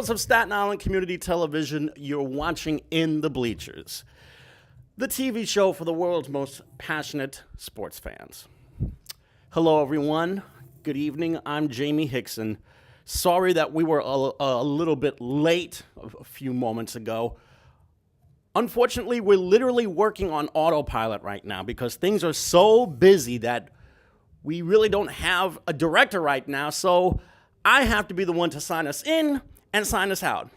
viewers of Staten Island Community Television, you're watching In the Bleachers, the TV show for the world's most passionate sports fans. Hello, everyone. Good evening. I'm Jaime Hixson. Sorry that we were a little bit late a few moments ago. Unfortunately, we're literally working on autopilot right now because things are so busy that we really don't have a director right now, so I have to be the one to sign us in and sign us out.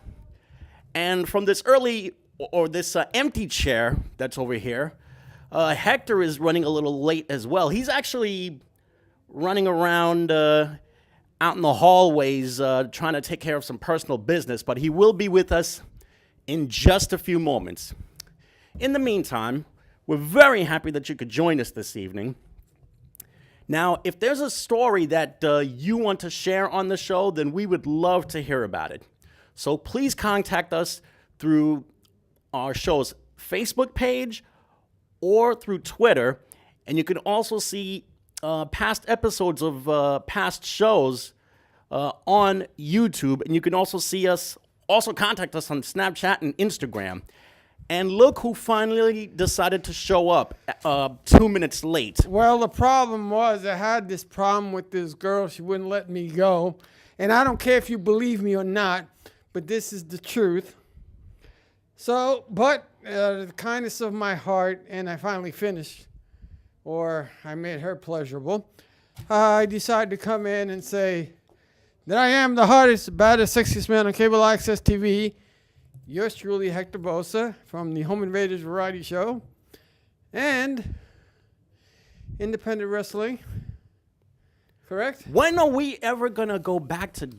And from this empty chair that's over here, Hector is running a little late as well. He's actually running around out in the hallways trying to take care of some personal business, but he will be with us in just a few moments. In the meantime, we're very happy that you could join us this evening. Now, if there's a story that you want to share on the show, then we would love to hear about it. So please contact us through our show's Facebook page or through Twitter. And you can also see past episodes of past shows on YouTube. And you can also contact us on Snapchat and Instagram. And look who finally decided to show up 2 minutes late. Well, the problem was I had this problem with this girl. She wouldn't let me go. And I don't care if you believe me or not, but this is the truth. So, but the kindness of my heart, and I finally finished, or I made her pleasurable, I decided to come in and say that I am the hardest, baddest, sexiest man on cable access TV. Yours truly, Hector Bosa, from the Home Invaders Variety Show, and independent wrestling. Correct? When are we ever going to go back to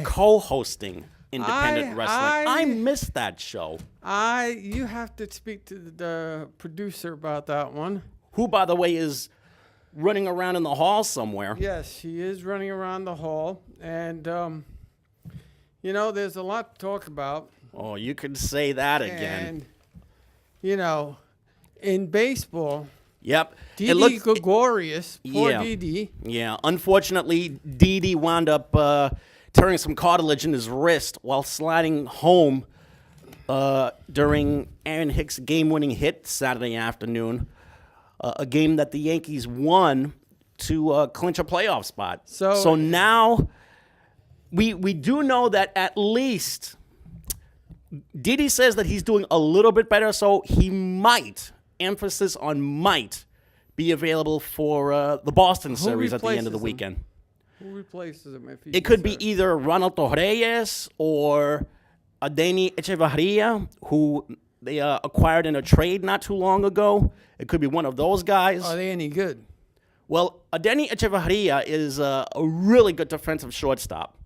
co-hosting independent wrestling? I missed that show. You have to speak to the producer about that one. Who, by the way, is running around in the hall somewhere. Yes, she is running around the hall. And, there's a lot to talk about. Oh, you could say that again. And, in baseball, yep. Didi Gregorius, poor Didi. Yeah, unfortunately, Didi wound up tearing some cartilage in his wrist while sliding home during Aaron Hicks' game-winning hit Saturday afternoon, a game that the Yankees won to clinch a playoff spot. So now we do know that at least Didi says that he's doing a little bit better, so he might, emphasis on might, be available for the Boston series at the end of the weekend. Who replaces him? It could be either Ronald Torreyes or Adeni Echevarria, who they acquired in a trade not too long ago. It could be one of those guys. Are they any good? Well, Adeni Echevarria is a really good defensive shortstop.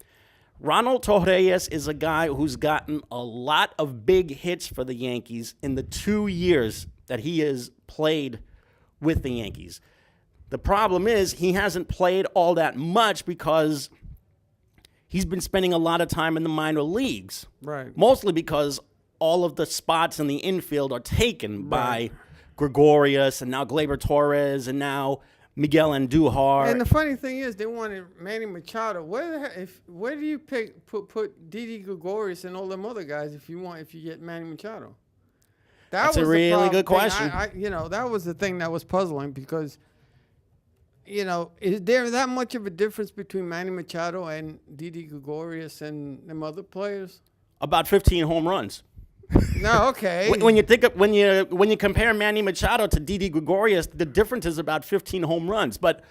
Ronald Torreyes is a guy who's gotten a lot of big hits for the Yankees in the 2 years that he has played with the Yankees. The problem is he hasn't played all that much because he's been spending a lot of time in the minor leagues. Right. Mostly because all of the spots in the infield are taken by Gregorius and now Gleyber Torres and now Miguel Andujar. And the funny thing is, they wanted Manny Machado. Where do you put Didi Gregorius and all them other guys if you get Manny Machado? That's a really good question. That was the thing that was puzzling because, is there that much of a difference between Manny Machado and Didi Gregorius and them other players? About 15 home runs. No, okay. When you compare Manny Machado to Didi Gregorius, the difference is about 15 home runs. But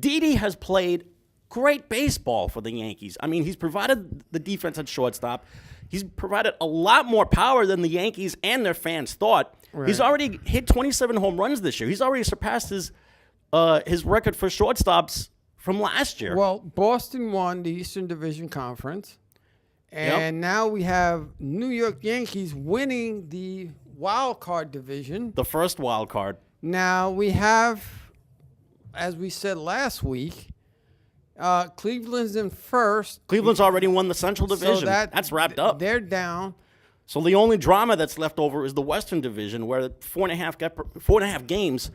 Didi has played great baseball for the Yankees. I mean, he's provided the defense at shortstop. He's provided a lot more power than the Yankees and their fans thought. Right. He's already hit 27 home runs this year. He's already surpassed his record for shortstops from last year. Well, Boston won the Eastern Division Conference. And now we have New York Yankees winning the wild card division. The first wild card. Now we have, as we said last week, Cleveland's in first. Cleveland's already won the Central Division. So that's wrapped up. They're down. So the only drama that's left over is the Western Division, where 4.5 games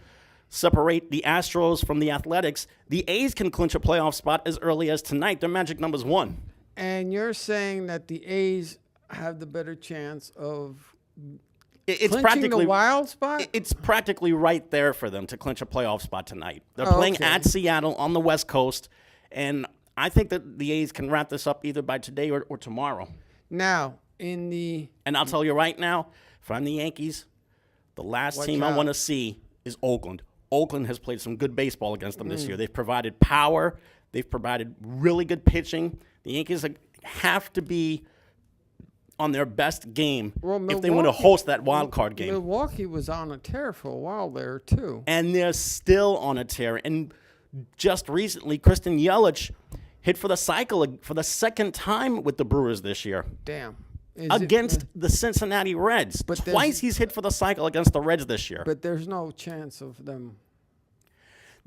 separate the Astros from the Athletics. The A's can clinch a playoff spot as early as tonight. Their magic number's 1. And you're saying that the A's have the better chance of It's clinching practically the wild spot? It's practically right there for them to clinch a playoff spot tonight. They're Oh, playing okay. at Seattle on the West Coast, and I think that the A's can wrap this up either by today or tomorrow. Now, in the And I'll tell you right now, if I'm the Yankees, the last Watch team I out. want to see is Oakland. Oakland has played some good baseball against them Mm. this year. They've provided power. They've provided really good pitching. The Yankees have to be on their best game if they want to host that wild card game. Milwaukee was on a tear for a while there, too. And they're still on a tear. And just recently, Kristen Yelich hit for the cycle for the second time with the Brewers this year Damn. against the Cincinnati Reds. But Twice he's hit for the cycle against the Reds this year. But there's no chance of them.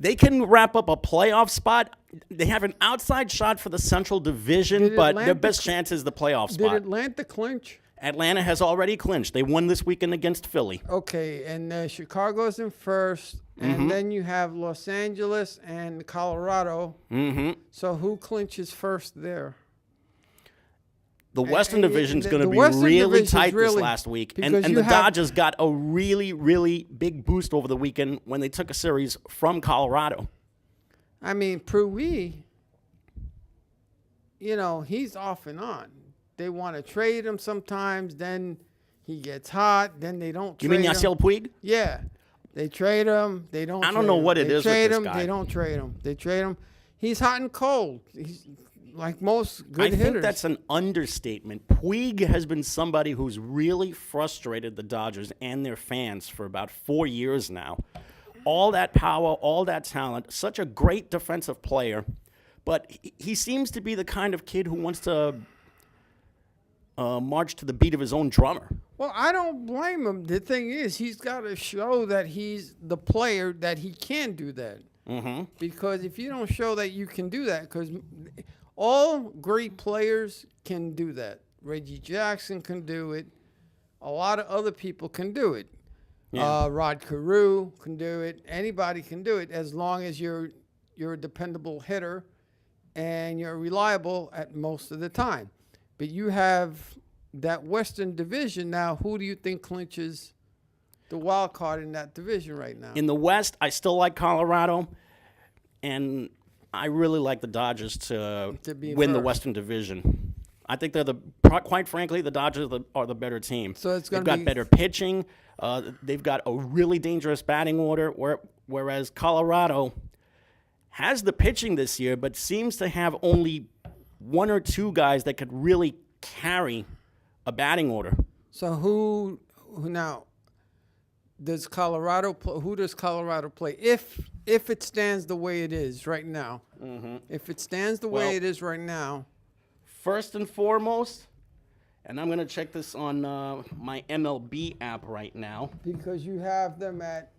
They can wrap up a playoff spot. They have an outside shot for the Central Division, Did but their Atlanta best chance is the playoff Did spot. Atlanta clinch? Atlanta has already clinched. They won this weekend against Philly. Okay, and Chicago's in first, and then you have Los Angeles and Colorado. Mm-hmm. So who clinches first there? The Western and Division's the going to be Western really Division's tight this really- last week. because And you the have- Dodgers got a really, really big boost over the weekend when they took a series from Colorado. I mean, Pruitt, he's off and on. They want to trade him sometimes, then he gets hot, then they don't You trade mean him. Yasiel Puig? Yeah. They trade him, they don't I don't trade know him. what it They is with trade this him, guy. They don't trade him. They trade him. He's hot and cold. He's like most good I hitters. think that's an understatement. Puig has been somebody who's really frustrated the Dodgers and their fans for about 4 years now. All that power, all that talent, such a great defensive player, but he seems to be the kind of kid who wants to march to the beat of his own drummer. Well, I don't blame him. The thing is, he's got to show that he's the player that he can do that. Mm-hmm. Because if you don't show that you can do that, because all great players can do that. Reggie Jackson can do it. A lot of other people can do it. Yeah. Rod Carew can do it. Anybody can do it as long as you're a dependable hitter and you're reliable at most of the time. But you have that Western Division now. Who do you think clinches the wild card in that division right now? In the West, I still like Colorado, and I really like the Dodgers to be win the first. Western Division. I think quite frankly, the Dodgers are the better team. So it's They've gonna got be- better pitching. They've got a really dangerous batting order, whereas Colorado has the pitching this year, but seems to have only one or two guys that could really carry a batting order. So who now does Colorado? Who does Colorado play? If it stands the way it is right now, if it stands the way Well- it is right now, First and foremost, and I'm going to check this on my MLB app right now. because you have them at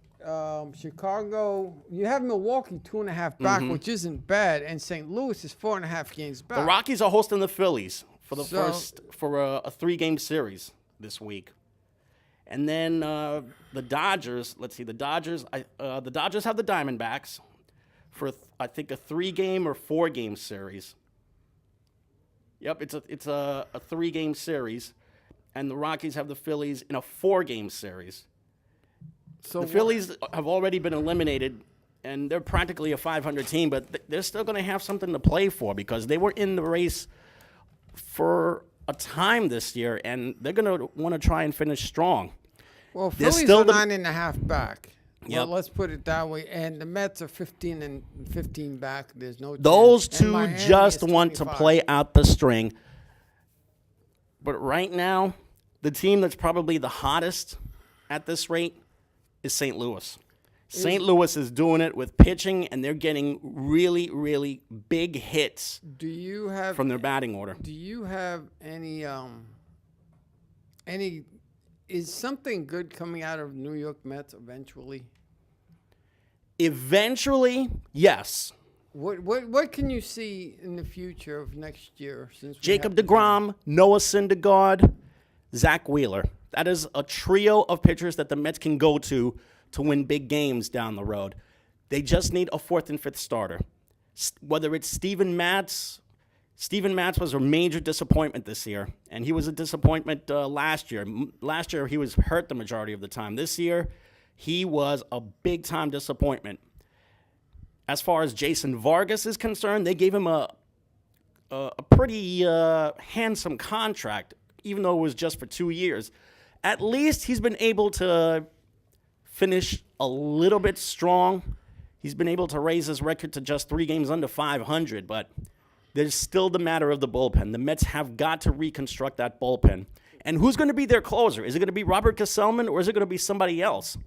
Chicago, you have Milwaukee 2.5 back, which isn't bad, and St. Louis is 4.5 games back. The Rockies are hosting the Phillies for the So- for a 3-game series this week, and then the Dodgers. Let's see, the Dodgers have the Diamondbacks for I think a 3-game or 4-game series. Yep, it's a 3-game series, and the Rockies have the Phillies in a 4-game series. So The Phillies have already been eliminated, and they're practically a 500 team, but they're still going to have something to play for because they were in the race for a time this year, and they're going to want to try and finish strong. Well, They're Phillies still are the- 9.5 back. Well, Yep. let's put it that way. And the Mets are 15 back. There's no Those chance. And two Miami just is want to 25. play out the string. But right now, the team that's probably the hottest at this rate is St. Louis. St. Louis is doing it with pitching, and they're getting really, really big hits Do you have from their batting order. Do you have any is something good coming out of New York Mets eventually? Eventually, yes. What can you see in the future of next year? Since we Jacob have to- deGrom, Noah Syndergaard, Zach Wheeler. That is a trio of pitchers that the Mets can go to win big games down the road. They just need a 4th and 5th starter. Whether it's Steven Matz, Steven Matz was a major disappointment this year, and he was a disappointment last year. Last year, he was hurt the majority of the time. This year, he was a big-time disappointment. As far as Jason Vargas is concerned, they gave him a pretty handsome contract, even though it was just for 2 years. At least he's been able to finish a little bit strong. He's been able to raise his record to just 3 games under 500, but there's still the matter of the bullpen. The Mets have got to reconstruct that bullpen. And who's going to be their closer? Is it going to be Robert Gesellman, or is it going to be somebody else?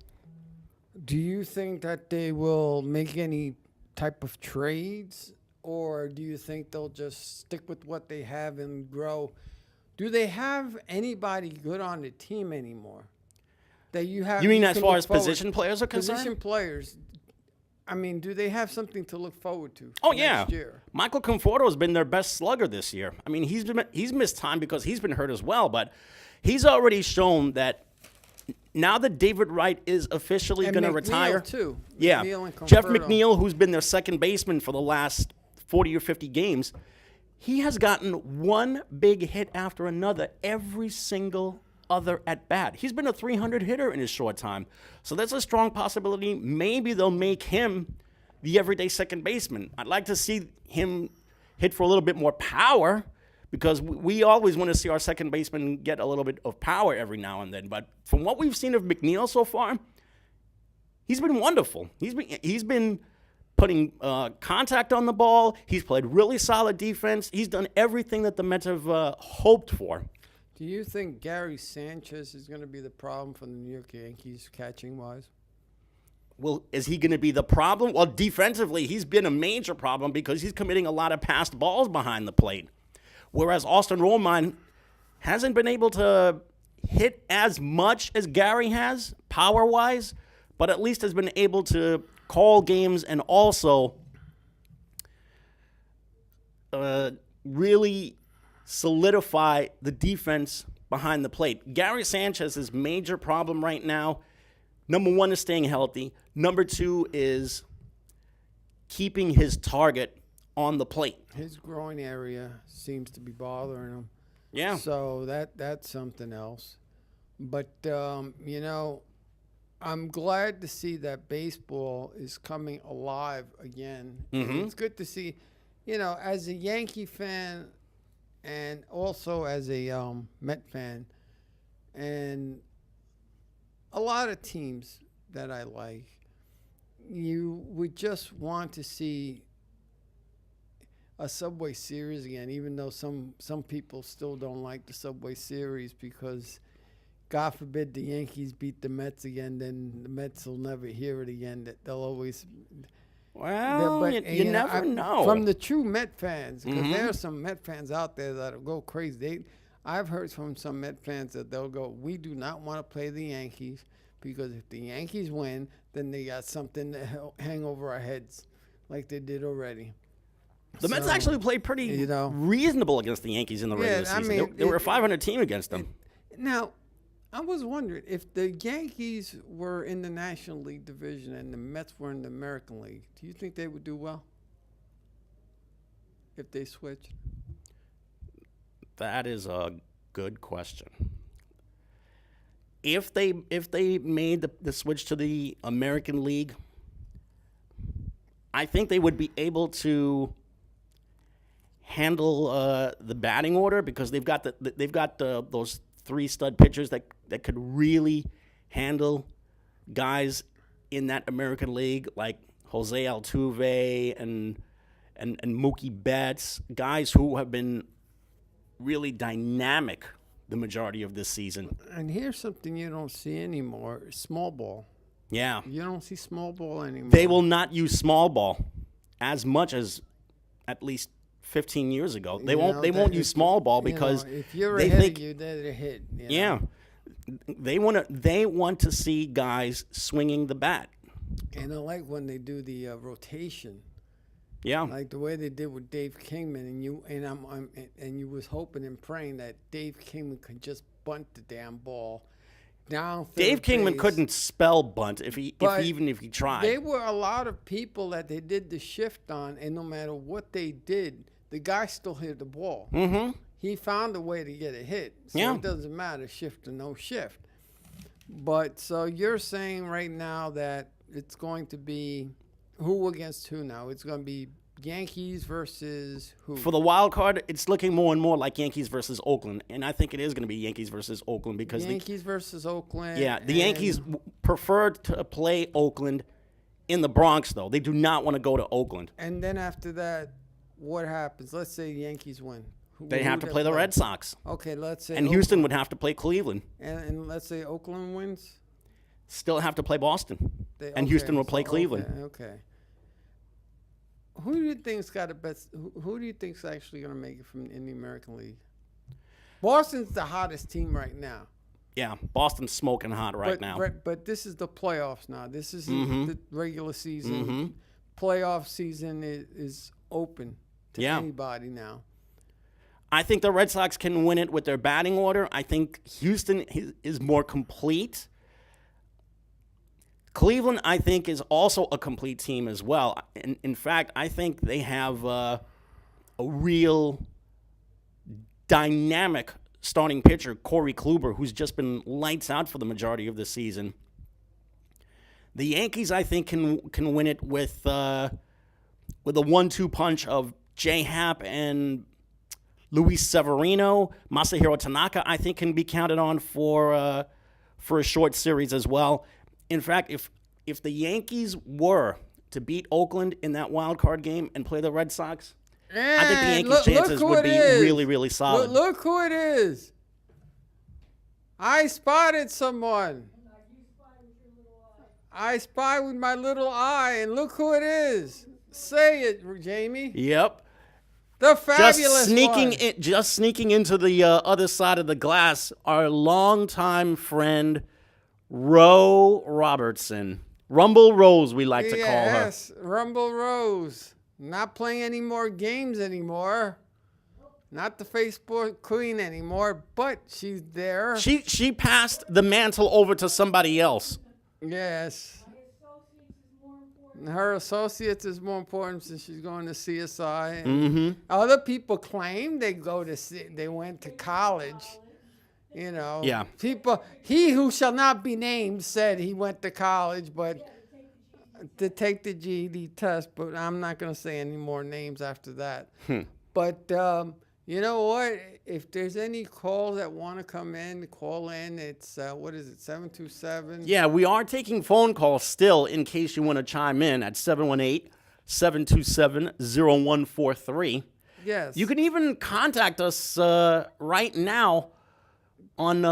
Do you think that they will make any type of trades, or do you think they'll just stick with what they have and grow? Do they have anybody good on the team anymore? That you have? You mean as can far look as forward- position players are concerned? Position players. I mean, do they have something to look forward to? Oh, yeah. Next year? Michael Conforto has been their best slugger this year. I mean, he's missed time because he's been hurt as well, but he's already shown that now that David Wright is officially And going to McNeil, retire. too. Yeah. McNeil and Jeff Conforto. McNeil, who's been their second baseman for the last 40 or 50 games, he has gotten one big hit after another every single other at bat. He's been a 300 hitter in his short time. So that's a strong possibility. Maybe they'll make him the everyday second baseman. I'd like to see him hit for a little bit more power, because we always want to see our second baseman get a little bit of power every now and then. But from what we've seen of McNeil so far, he's been wonderful. He's been putting contact on the ball. He's played really solid defense. He's done everything that the Mets have hoped for. Do you think Gary Sanchez is going to be the problem for the New York Yankees catching-wise? Well, is he going to be the problem? Well, defensively, he's been a major problem because he's committing a lot of passed balls behind the plate. Whereas Austin Romine hasn't been able to hit as much as Gary has, power-wise, but at least has been able to call games and also really solidify the defense behind the plate. Gary Sanchez's major problem right now, number one, is staying healthy. Number two is keeping his target on the plate. His groin area seems to be bothering him. Yeah. So that's something else. But, I'm glad to see that baseball is coming alive again. Mm-hmm. It's good to see, as a Yankee fan and also as a Met fan and a lot of teams that I like, you would just want to see a Subway Series again, even though some people still don't like the Subway Series because, God forbid, the Yankees beat the Mets again, then the Mets will never hear it again. That they'll always. Well, you never know. From the true Met fans, because there are some Met fans out there that'll go crazy. I've heard from some Met fans that they'll go, "We do not want to play the Yankees because if the Yankees win, then they got something to hang over our heads, like they did already." The Mets actually played pretty reasonable against the Yankees in the regular season. They were a 500 team against them. Now, I was wondering, if the Yankees were in the National League division and the Mets were in the American League, do you think they would do well if they switched? That is a good question. If they made the switch to the American League, I think they would be able to handle the batting order because they've got those 3 stud pitchers that could really handle guys in that American League like Jose Altuve and Mookie Betts, guys who have been really dynamic the majority of this season. And here's something you don't see anymore: small ball. Yeah, You don't see small ball anymore. they will not use small ball as much as at least 15 years ago. They won't use small ball because if you're they ahead think, of you, they're the hit. Yeah, they want to see guys swinging the bat. And I like when they do the rotation, Yeah, like the way they did with Dave Kingman, and you was hoping and praying that Dave Kingman could just bunt the damn ball down. Dave Kingman base. couldn't spell bunt if he tried. There were a lot of people that they did the shift on, and no matter what they did, the guy still hit the ball. Mm-hmm. He found a way to get a hit. So Yeah. it doesn't matter, shift or no shift. But so you're saying right now that it's going to be who against who now? It's going to be Yankees versus who? For the wild card, it's looking more and more like Yankees versus Oakland, and I think it is going to be Yankees versus Oakland because Yankees versus Oakland. the Yankees prefer to play Oakland in the Bronx, though. They do not want to go to Oakland. And then after that, what happens? Let's say the Yankees win. They have to play the Red Sox. Okay, let's say. And Houston would have to play Cleveland. And let's say Oakland wins. Still have to play Boston. And Houston will play Cleveland. Okay. Who do you think's got the best? Who do you think's actually going to make it in the American League? Boston's the hottest team right now. Yeah, Boston's smoking hot right now. But this is the playoffs now. This is the regular season. Playoff season is open to anybody now. I think the Red Sox can win it with their batting order. I think Houston is more complete. Cleveland, I think, is also a complete team as well. In fact, I think they have a real dynamic starting pitcher, Corey Kluber, who's just been lights out for the majority of the season. The Yankees, I think, can win it with a 1-2 punch of J. Happ and Luis Severino. Masahiro Tanaka, I think, can be counted on for a short series as well. In fact, if the Yankees were to beat Oakland in that wild card game and play the Red Sox, I think the Yankees' chances would be really, really solid. Look who it is. I spotted someone. I spy with my little eye, and look who it is. Say it, Jamie. Yep. The fabulous Just sneaking into the other side of the glass, our longtime friend, Ro Robertson. Rumble Rose, we like to call her. Yes, Rumble Rose. Not playing any more games anymore. Not the Facebook queen anymore, but she's there. She passed the mantle over to somebody else. Yes. Her associates is more important since she's going to CSI. And other people claim they went to college. You know. Yeah. People. He who shall not be named said he went to college, but to take the GED test. But I'm not going to say any more names after that. But you know what? If there's any calls that want to come in, call in. It's, 727? Yeah, we are taking phone calls still in case you want to chime in at 718-727-0143. Yes. You can even contact us right now on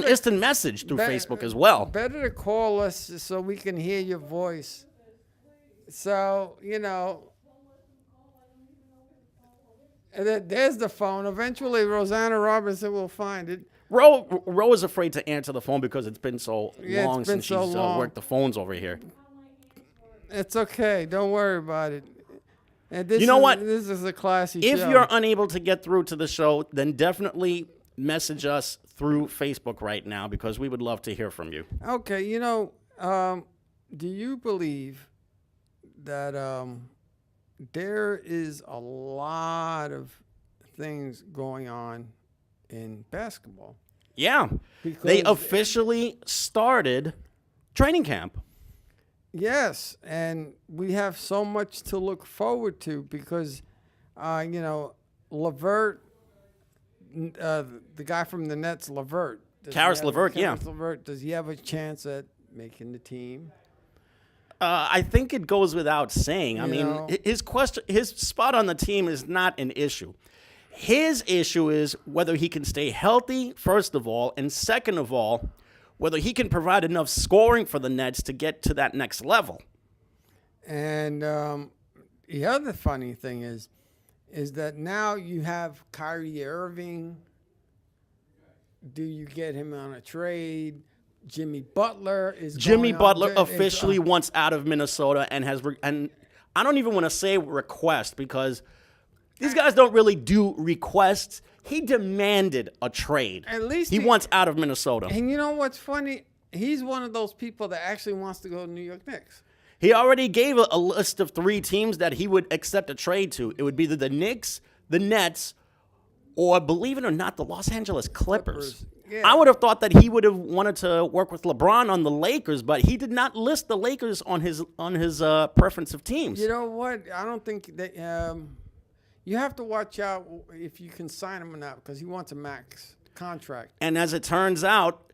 instant message through Facebook as well. Better to call us so we can hear your voice. So, you know, there's the phone. Eventually, Rosanna Robinson will find it. Ro is afraid to answer the phone because it's been so long since she's worked the phones over here. It's okay. Don't worry about it. And You know what? This is a classy show. If you're unable to get through to the show, then definitely message us through Facebook right now because we would love to hear from you. Okay, you know, do you believe that there is a lot of things going on in basketball? Yeah. They officially started training camp. Yes, and we have so much to look forward to because, you know, LeVert, the guy from the Nets, LeVert. Karis LeVert, yeah. LeVert, does he have a chance at making the team? I think it goes without saying. I mean, his spot on the team is not an issue. His issue is whether he can stay healthy, first of all, and second of all, whether he can provide enough scoring for the Nets to get to that next level. And the other funny thing is that now you have Kyrie Irving. Do you get him on a trade? Jimmy Butler officially wants out of Minnesota and and I don't even want to say request because these guys don't really do requests. He demanded a trade. At least he wants out of Minnesota. And you know what's funny? He's one of those people that actually wants to go to New York Knicks. He already gave a list of 3 teams that he would accept a trade to. It would be the Knicks, the Nets, or, believe it or not, the Los Angeles Clippers. Yeah. I would have thought that he would have wanted to work with LeBron on the Lakers, but he did not list the Lakers on his preference of teams. You know what? I don't think that you have to watch out if you can sign him or not because he wants a max contract. And as it turns out,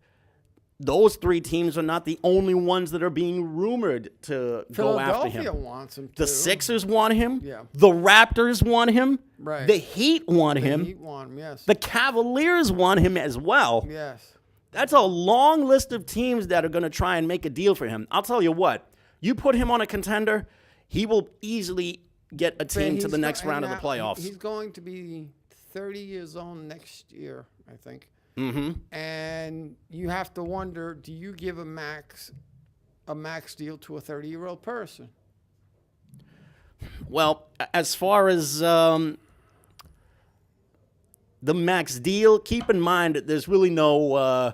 those 3 teams are not the only ones that are being rumored to go after him. Philadelphia wants him too. The Sixers want him. Yeah. The Raptors want him. Right. The Heat want him. The Heat want him, yes. The Cavaliers want him as well. Yes. That's a long list of teams that are going to try and make a deal for him. I'll tell you what, you put him on a contender, he will easily get a team to the next round of the playoffs. He's going to be 30 years old next year, I think. Mm-hmm. And you have to wonder, do you give a max deal to a 30-year-old person? Well, as far as the max deal, keep in mind that there's really no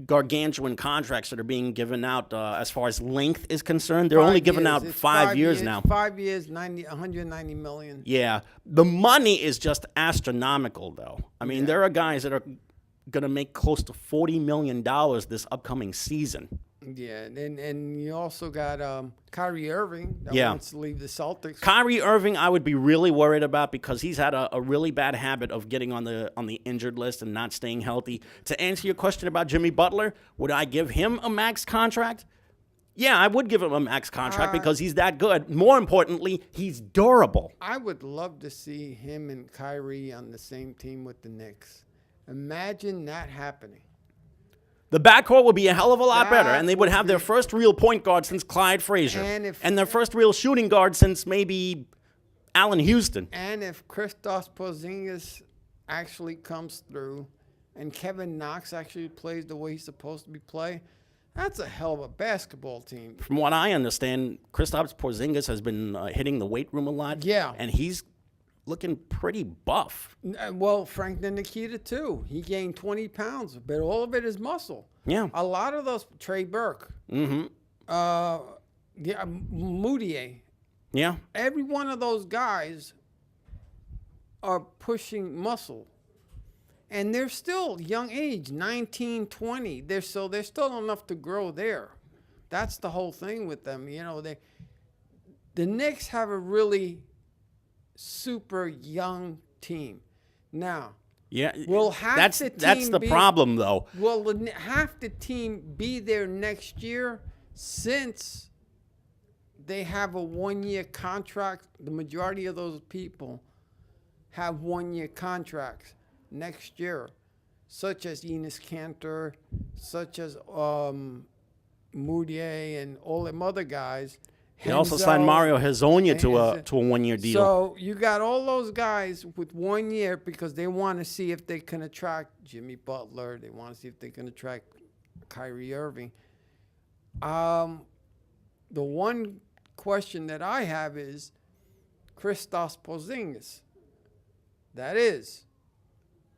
gargantuan contracts that are being given out as far as length is concerned. They're only giving out 5 years now. 5 years, 190 million. Yeah. The money is just astronomical, though. I mean, there are guys that are going to make close to $40 million this upcoming season. Yeah, and you also got Kyrie Irving that wants to leave the Celtics. Kyrie Irving, I would be really worried about because he's had a really bad habit of getting on the injured list and not staying healthy. To answer your question about Jimmy Butler, would I give him a max contract? Yeah, I would give him a max contract because he's that good. More importantly, he's durable. I would love to see him and Kyrie on the same team with the Knicks. Imagine that happening. The backcourt would be a hell of a lot better, and they would have their first real point guard since Clyde Frazier, and their first real shooting guard since maybe Allen Houston. And if Kristaps Porzingis actually comes through and Kevin Knox actually plays the way he's supposed to be playing, that's a hell of a basketball team. From what I understand, Kristaps Porzingis has been hitting the weight room a lot. Yeah. And he's looking pretty buff. Well, Frank Ntilikina too. He gained 20 pounds, but all of it is muscle. Yeah. A lot of those, Trey Burke, Moutier. Yeah. Every one of those guys are pushing muscle. And they're still young age, 19, 20. They're still enough to grow there. That's the whole thing with them. You know, the Knicks have a really super young team. Now, will half the team that's the problem, though. Will half the team be there next year since they have a 1-year contract? The majority of those people have 1-year contracts next year, such as Enes Kanter, such as Moutier, and all them other guys. They also signed Mario Hezonja to a 1-year deal. So you got all those guys with 1 year because they want to see if they can attract Jimmy Butler. They want to see if they can attract Kyrie Irving. The one question that I have is Kristaps Porzingis. That is,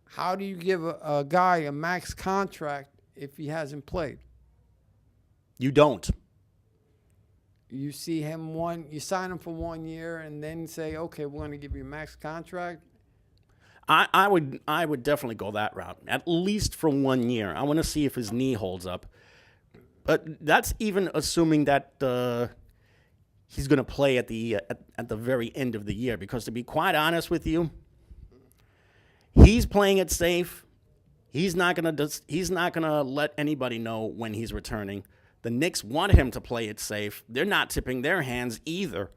how do you give a guy a max contract if he hasn't played? You don't. You see him you sign him for 1 year and then say, okay, we're going to give you a max contract. I would definitely go that route, at least for 1 year. I want to see if his knee holds up. But that's even assuming that he's going to play at the very end of the year. Because to be quite honest with you, he's playing it safe. He's not gonna let anybody know when he's returning. The Knicks want him to play it safe. They're not tipping their hands either.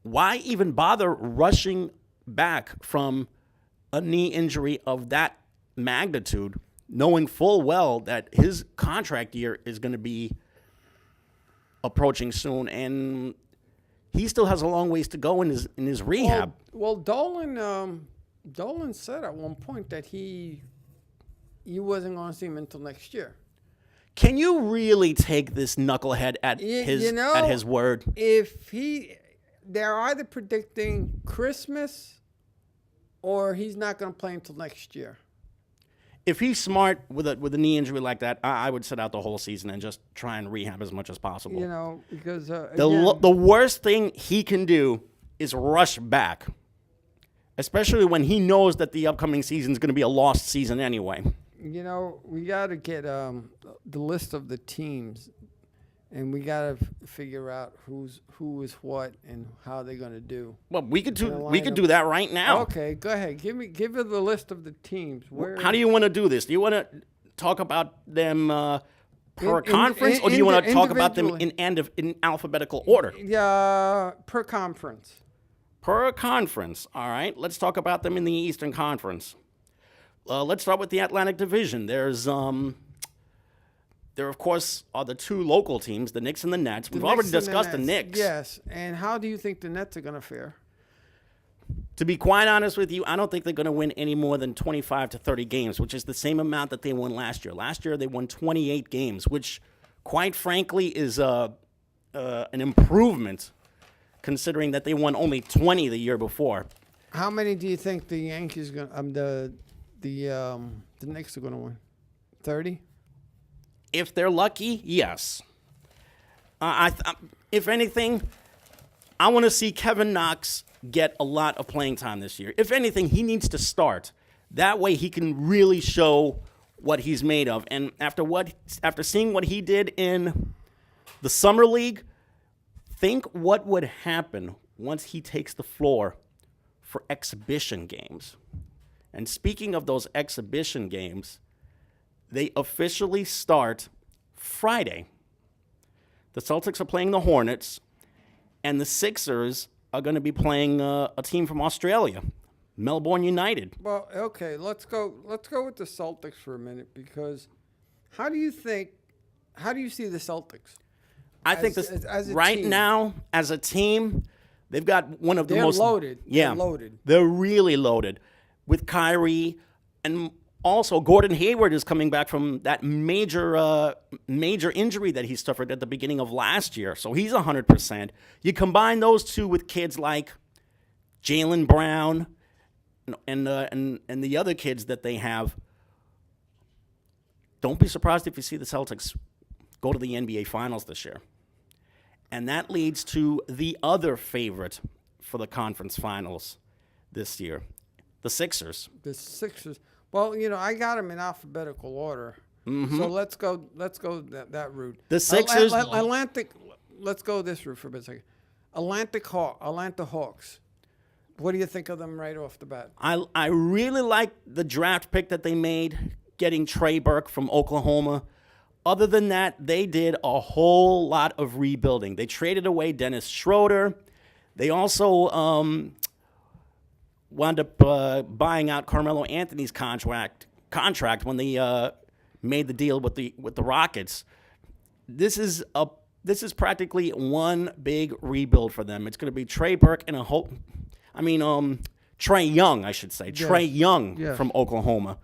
Why even bother rushing back from a knee injury of that magnitude, knowing full well that his contract year is going to be approaching soon, and he still has a long ways to go in his rehab? Well, Dolan said at one point that he wasn't going to see him until next year. Can you really take this knucklehead at his word? They're either predicting Christmas or he's not going to play until next year. if he's smart with a knee injury like that, I would sit out the whole season and just try and rehab as much as possible. You know, because The worst thing he can do is rush back, especially when he knows that the upcoming season is going to be a lost season anyway. you know, we got to get the list of the teams, and we got to figure out who is what and how they're going to do. Well, we could do that right now. Okay, go ahead. Give me the list of the teams. How do you want to do this? Do you want to talk about them per conference, or do you want to talk about them in alphabetical order? Yeah, per conference. Per conference. All right. Let's talk about them in the Eastern Conference. Let's start with the Atlantic Division. There, of course, are the two local teams, the Knicks and the Nets. We've already discussed the Knicks. Yes. And how do you think the Nets are going to fare? To be quite honest with you, I don't think they're going to win any more than 25 to 30 games, which is the same amount that they won last year. Last year, they won 28 games, which, quite frankly, is an improvement considering that they won only 20 the year before. How many do you think the Yankees the Knicks are going to win? 30? If they're lucky, yes. If anything, I want to see Kevin Knox get a lot of playing time this year. If anything, he needs to start. That way he can really show what he's made of. And after seeing what he did in the Summer League, think what would happen once he takes the floor for exhibition games. And speaking of those exhibition games, they officially start Friday. The Celtics are playing the Hornets, and the Sixers are going to be playing a team from Australia, Melbourne United. Well, okay, let's go with the Celtics for a minute, because how do you see the Celtics? I think as right team? Now, as a team, they've got one of the most loaded. Yeah, they're loaded. They're really loaded with Kyrie, and also Gordon Hayward is coming back from that major injury that he suffered at the beginning of last year. So he's 100%. You combine those two with kids like Jaylen Brown and the other kids that they have. Don't be surprised if you see the Celtics go to the NBA Finals this year. And that leads to the other favorite for the conference finals this year, the Sixers. The Sixers. Well, you know, I got them in alphabetical order. Mm-hmm. So let's go that route. The Sixers. Atlantic. Let's go this route for a second. Atlanta Hawks. What do you think of them right off the bat? I really like the draft pick that they made, getting Trey Burke from Oklahoma. Other than that, they did a whole lot of rebuilding. They traded away Dennis Schroeder. They also wound up buying out Carmelo Anthony's contract when they made the deal with the Rockets. This is practically one big rebuild for them. It's going to be Trey Burke and Trey Young, I should say. Yes. Trey Young from Oklahoma.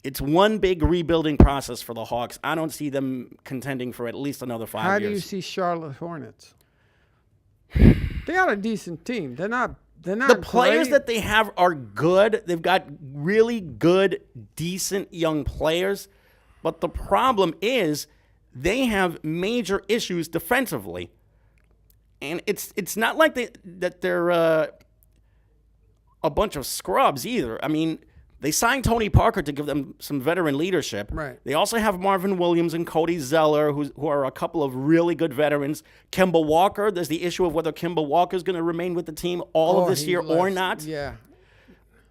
It's one big rebuilding process for the Hawks. I don't see them contending for at least another 5 years. How do you see Charlotte Hornets? They got a decent team. They're not the players that they have are good. They've got really good, decent young players. But the problem is they have major issues defensively. And it's not like they're a bunch of scrubs either. I mean, they signed Tony Parker to give them some veteran leadership. Right. They also have Marvin Williams and Cody Zeller, who are a couple of really good veterans. Kemba Walker, there's the issue of whether Kemba Walker is going to remain with the team all of this year or not. Yeah.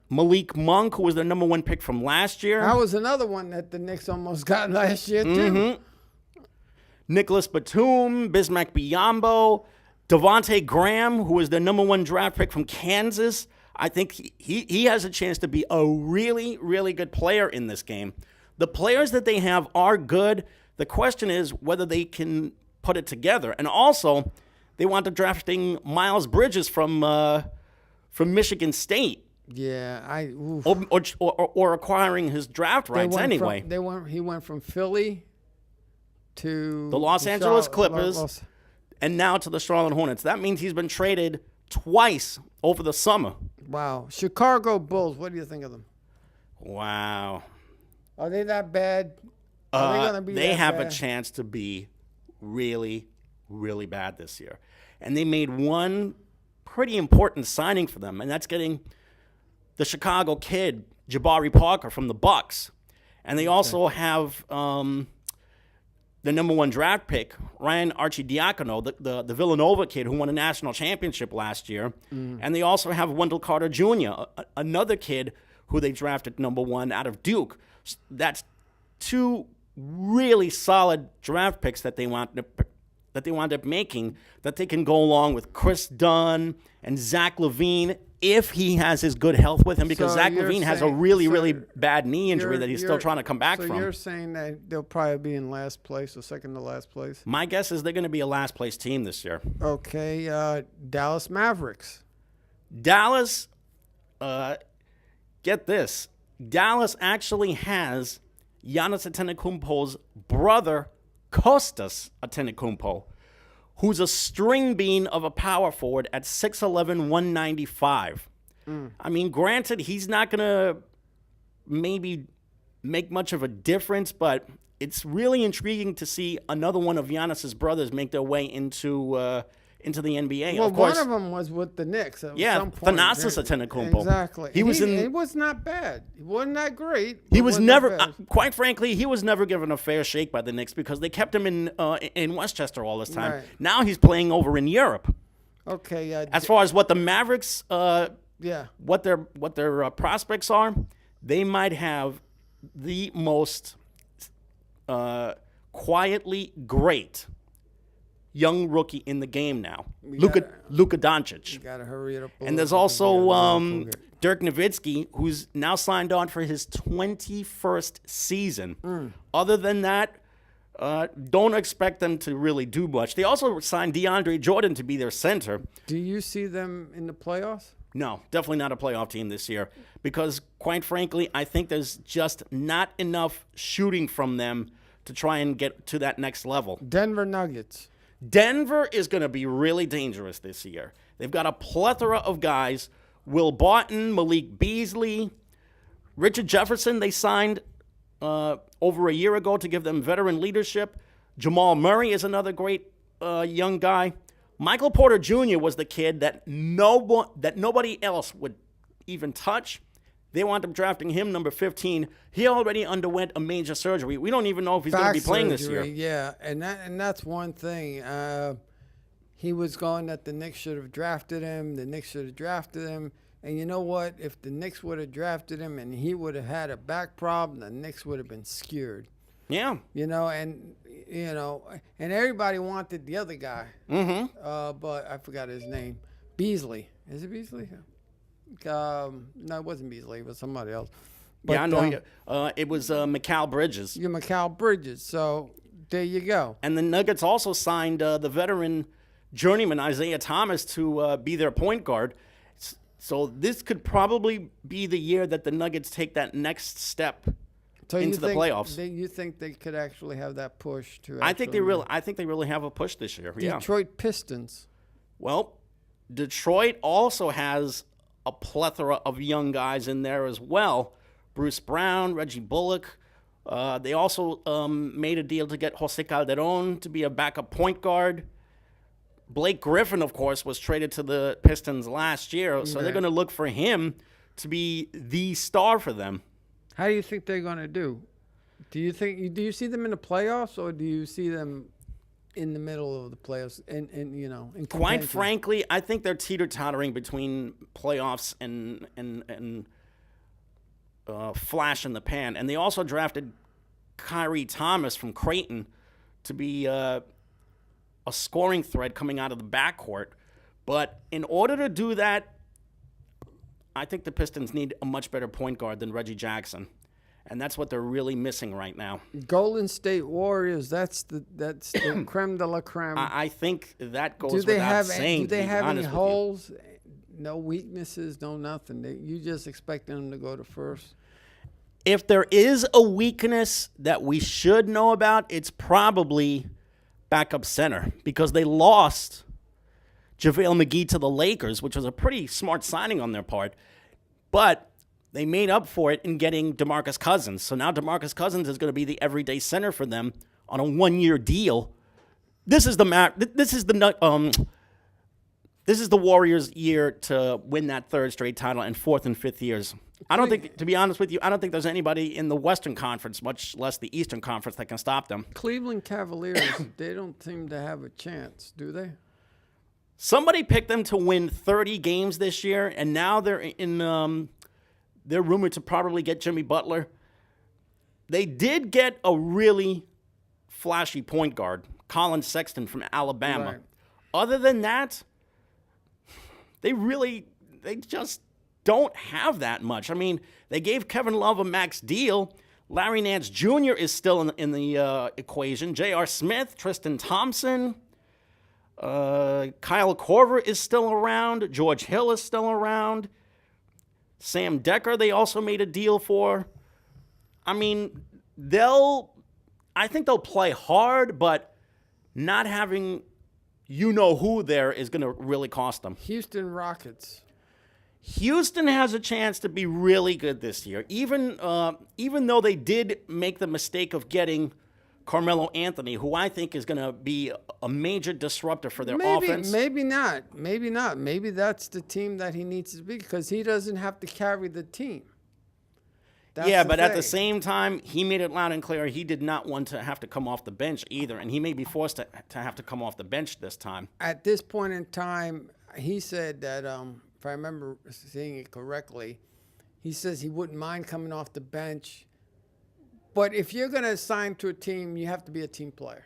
Malik Monk, who was their number one pick from last year. That was another one that the Knicks almost got last year, too. Mm-hmm. Nicholas Batum, Bismack Biyombo, Devontae Graham, who was their number one draft pick from Kansas. I think he has a chance to be a really, really good player in this game. The players that they have are good. The question is whether they can put it together. And also, they wound up drafting Miles Bridges from Michigan State. Yeah, or acquiring his draft rights anyway. He went from Philly to the Los Angeles Clippers, and now to the Charlotte Hornets. That means he's been traded twice over the summer. Wow. Chicago Bulls, what do you think of them? Wow. Are they that bad? Are they gonna be? They that have bad? a chance to be really, really bad this year. And they made one pretty important signing for them, and that's getting the Chicago kid, Jabari Parker, from the Bucks. And they also have the number 1 draft pick, Ryan Arcidiacono, the Villanova kid who won a national championship last year. And they also have Wendell Carter Jr., another kid who they drafted number 1 out of Duke. That's 2 really solid draft picks that they wound up making, that they can go along with Chris Dunn and Zach LaVine if he has his good health with him, because So Zach you're LaVine has a saying- really, so really bad knee injury that he's still trying to come back So from. you're saying that they'll probably be in last place or second to last place? My guess is they're going to be a last place team this year. Okay, Dallas Mavericks. Dallas, get this, Dallas actually has Giannis Antetokounmpo's brother, Kostas Antetokounmpo, who's a string bean of a power forward at 6'11", 195. I mean, granted, he's not going to maybe make much of a difference, but it's really intriguing to see another one of Giannis's brothers make their way into the NBA. Well, of course, one of them was with the Knicks at yeah, some point. Thanasis Antetokounmpo. Exactly. He was It was not bad. He wasn't that great. He but was wasn't never, that bad. quite frankly, he was never given a fair shake by the Knicks because they kept him in Westchester all this time. Right. Now he's playing over in Europe. Okay. As far as what the Mavericks, Yeah. what their prospects are, they might have the most quietly great young rookie in the game now, Luka Doncic. You gotta hurry it up. And there's also Dirk Nowitzki, who's now signed on for his 21st season. Other than that, don't expect them to really do much. They also signed DeAndre Jordan to be their center. Do you see them in the playoffs? No, definitely not a playoff team this year because, quite frankly, I think there's just not enough shooting from them to try and get to that next level. Denver Nuggets. Denver is going to be really dangerous this year. They've got a plethora of guys. Will Barton, Malik Beasley, Richard Jefferson, they signed over a year ago to give them veteran leadership. Jamal Murray is another great young guy. Michael Porter Jr. was the kid that nobody else would even touch. They wound up drafting him number 15. He already underwent a major surgery. We don't even know if he's going to be playing this year. Yeah, and that's one thing. He was going that the Knicks should have drafted him. The Knicks should have drafted him. And you know what? If the Knicks would have drafted him and he would have had a back problem, the Knicks would have been scared. Yeah. And everybody wanted the other guy. Mm-hmm. But I forgot his name. Beasley. Is it Beasley? No, it wasn't Beasley. It was somebody else. But, yeah, I know. It was Mikal Bridges. You're Mikal Bridges. So there you go. And the Nuggets also signed the veteran journeyman Isaiah Thomas to be their point guard. So this could probably be the year that the Nuggets take that next step into the playoffs. You think they could actually have that push to? I think they really have a push this year. Yeah. Detroit Pistons. Well, Detroit also has a plethora of young guys in there as well. Bruce Brown, Reggie Bullock. They also made a deal to get Jose Calderon to be a backup point guard. Blake Griffin, of course, was traded to the Pistons last year, so they're going to look for him to be the star for them. How do you think they're going to do? Do you see them in the playoffs, or do you see them in the middle of the playoffs? In Quite frankly, I think they're teeter-tottering between playoffs and flash in the pan. And they also drafted Kyrie Thomas from Creighton to be a scoring threat coming out of the backcourt. But in order to do that, I think the Pistons need a much better point guard than Reggie Jackson. And that's what they're really missing right now. Golden State Warriors, that's the creme de la creme. I think that goes without saying. Do they have any holes? No weaknesses, no nothing. You just expect them to go to first? If there is a weakness that we should know about, it's probably backup center, because they lost JaVale McGee to the Lakers, which was a pretty smart signing on their part. But they made up for it in getting DeMarcus Cousins. So now DeMarcus Cousins is going to be the everyday center for them on a 1-year deal. This is the Warriors' year to win that third straight title in fourth and fifth years. I don't think, to be honest with you, I don't think there's anybody in the Western Conference, much less the Eastern Conference, that can stop them. Cleveland Cavaliers, they don't seem to have a chance, do they? Somebody picked them to win 30 games this year, and now they're rumored to probably get Jimmy Butler. They did get a really flashy point guard, Colin Sexton from Alabama. Right. Other than that, they just don't have that much. I mean, they gave Kevin Love a max deal. Larry Nance Jr. is still in the equation. J.R. Smith, Tristan Thompson, Kyle Korver is still around. George Hill is still around. Sam Decker, they also made a deal for. I mean, I think they'll play hard, but not having you-know-who there is going to really cost them. Houston Rockets. Houston has a chance to be really good this year, even though they did make the mistake of getting Carmelo Anthony, who I think is going to be a major disruptor for their offense. Maybe not. Maybe that's the team that he needs to be, because he doesn't have to carry the team. But at the same time, he made it loud and clear he did not want to have to come off the bench either, and he may be forced to have to come off the bench this time. At this point in time, he said that, if I remember seeing it correctly, he says he wouldn't mind coming off the bench. But if you're going to sign to a team, you have to be a team player.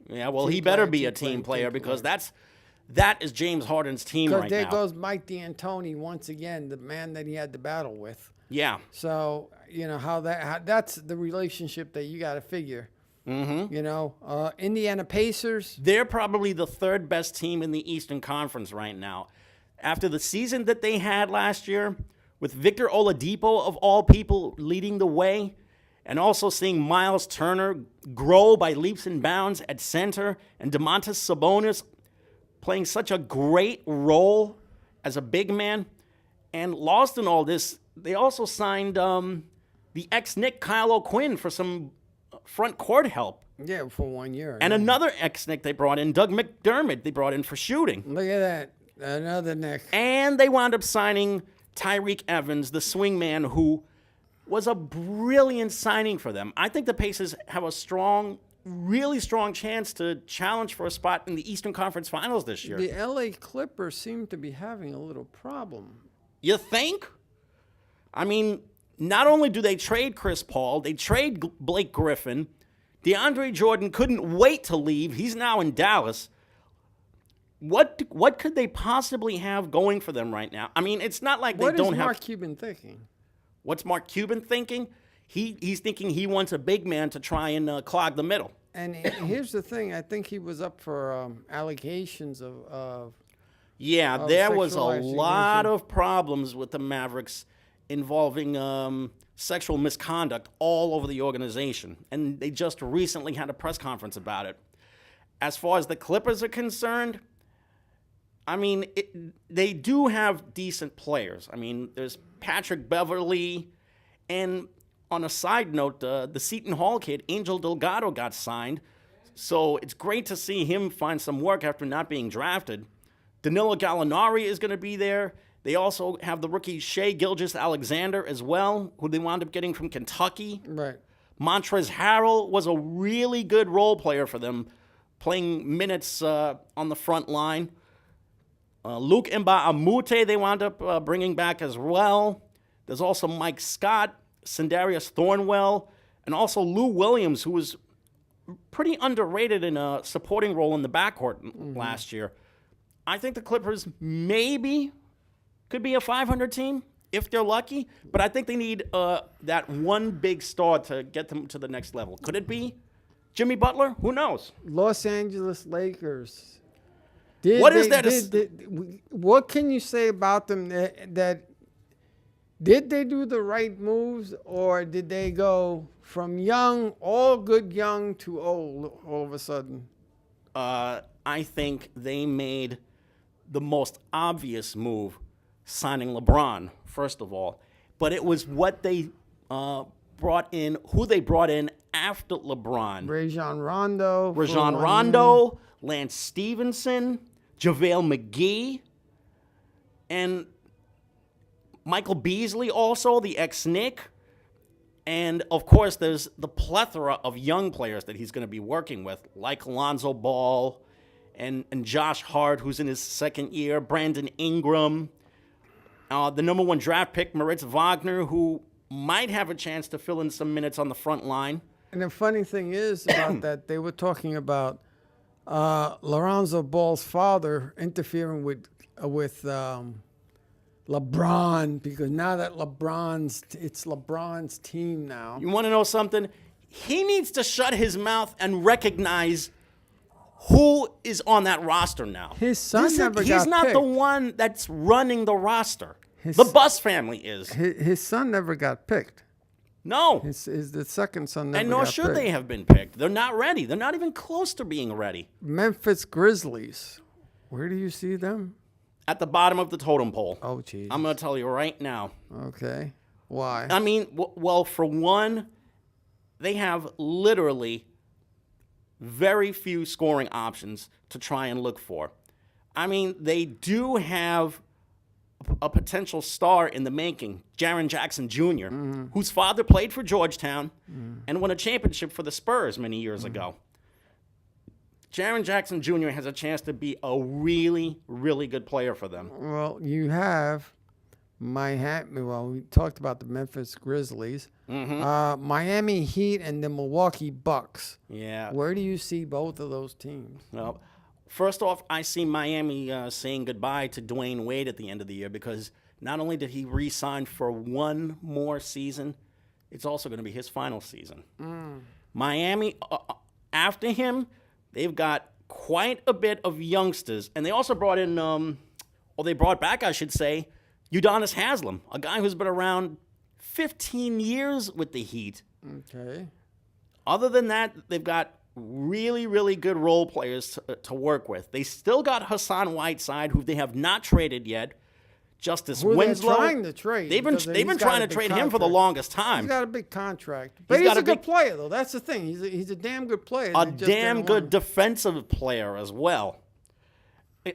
Yeah, well, he better be a team player because that is James Harden's team right now. Because there goes Mike D'Antoni once again, the man that he had to battle with. Yeah. So, that's the relationship that you got to figure. Mm-hmm. Indiana Pacers. They're probably the third best team in the Eastern Conference right now. After the season that they had last year, with Victor Oladipo, of all people, leading the way, and also seeing Miles Turner grow by leaps and bounds at center, and Domantas Sabonis playing such a great role as a big man, and lost in all this, they also signed the ex-Knick Kyle O'Quinn for some front court help. Yeah, for 1 year. And another ex-Knick they brought in, Doug McDermott, they brought in for shooting. Look at that. Another Knick. And they wound up signing Tyreek Evans, the swingman, who was a brilliant signing for them. I think the Pacers have a really strong chance to challenge for a spot in the Eastern Conference Finals this year. The LA Clippers seem to be having a little problem. You think? I mean, not only do they trade Chris Paul, they trade Blake Griffin. DeAndre Jordan couldn't wait to leave. He's now in Dallas. What could they possibly have going for them right now? I mean, it's not like they don't have... What is Mark Cuban thinking? What's Mark Cuban thinking? He's thinking he wants a big man to try and clog the middle. And here's the thing. I think he was up for allegations of there was a lot of problems with the Mavericks involving sexual misconduct all over the organization. And they just recently had a press conference about it. As far as the Clippers are concerned, I mean, they do have decent players. I mean, there's Patrick Beverley, and on a side note, the Seton Hall kid, Angel Delgado, got signed. So it's great to see him find some work after not being drafted. Danilo Gallinari is going to be there. They also have the rookie Shai Gilgeous-Alexander as well, who they wound up getting from Kentucky. Right. Montrezl Harrell was a really good role player for them, playing minutes on the front line. Luke Mbamute they wound up bringing back as well. There's also Mike Scott, Sindarius Thornwell, and also Lou Williams, who was pretty underrated in a supporting role in the backcourt last year. I think the Clippers maybe could be a 500 team if they're lucky, but I think they need that one big star to get them to the next level. Could it be Jimmy Butler? Who knows? Los Angeles Lakers. What can you say about them that did they do the right moves, or did they go from young, all good young, to old all of a sudden? I think they made the most obvious move, signing LeBron, first of all. but it was what they brought in, who they brought in after LeBron. Rajon Rondo. Rajon Rondo, Lance Stevenson, JaVale McGee, and Michael Beasley also, the ex-Knick. And, of course, there's the plethora of young players that he's going to be working with, like Lonzo Ball and Josh Hart, who's in his second year, Brandon Ingram, the number 1 draft pick, Moritz Wagner, who might have a chance to fill in some minutes on the front line. And the funny thing is about that, they were talking about Lonzo Ball's father interfering with LeBron, because now that it's LeBron's team now. You want to know something? He needs to shut his mouth and recognize who is on that roster now. His son never got picked. He's not the one that's running the roster. The Bus family is. His son never got picked. No. The second son never got picked. And nor should they have been picked. They're not ready. They're not even close to being ready. Memphis Grizzlies. Where do you see them? At the bottom of the totem pole. Oh, geez. I'm going to tell you right now. Okay. Why? I mean, well, for one, they have literally very few scoring options to try and look for. I mean, they do have a potential star in the making, Jaren Jackson Jr., whose father played for Georgetown and won a championship for the Spurs many years ago. Jaren Jackson Jr. has a chance to be a really, really good player for them. Well, you have Miami. Well, we talked about the Memphis Grizzlies, Miami Heat, and the Milwaukee Bucks. Yeah. Where do you see both of those teams? Well, first off, I see Miami saying goodbye to Dwayne Wade at the end of the year, because not only did he re-sign for one more season, it's also going to be his final season. Miami, after him, they've got quite a bit of youngsters, and they also brought in, or they brought back, I should say, Udonis Haslem, a guy who's been around 15 years with the Heat. Okay. Other than that, they've got really, really good role players to work with. They still got Hassan Whiteside, who they have not traded yet. Justice Winslow. They're trying to trade. They've been trying to trade him for the longest time. He's got a big contract. But he's a good player, though. That's the thing. He's a damn good player. A damn good defensive player as well.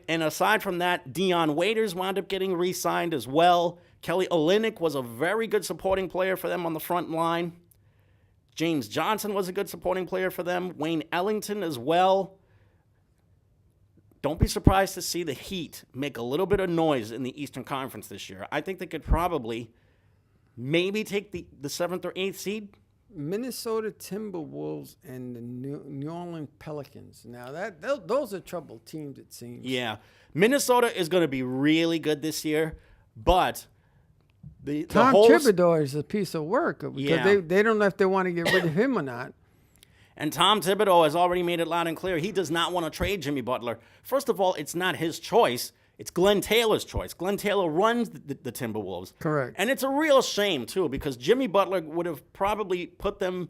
And aside from that, Dion Waiters wound up getting re-signed as well. Kelly Olynyk was a very good supporting player for them on the front line. James Johnson was a good supporting player for them. Wayne Ellington as well. Don't be surprised to see the Heat make a little bit of noise in the Eastern Conference this year. I think they could probably maybe take the 7th or 8th seed. Minnesota Timberwolves and the New Orleans Pelicans. Now, those are troubled teams, it seems. Yeah. Minnesota is going to be really good this year, but Tom Thibodeau is a piece of work, because they don't know if they want to get rid of him or not. And Tom Thibodeau has already made it loud and clear he does not want to trade Jimmy Butler. First of all, it's not his choice. It's Glenn Taylor's choice. Glenn Taylor runs the Timberwolves. Correct. And it's a real shame, too, because Jimmy Butler would have probably put them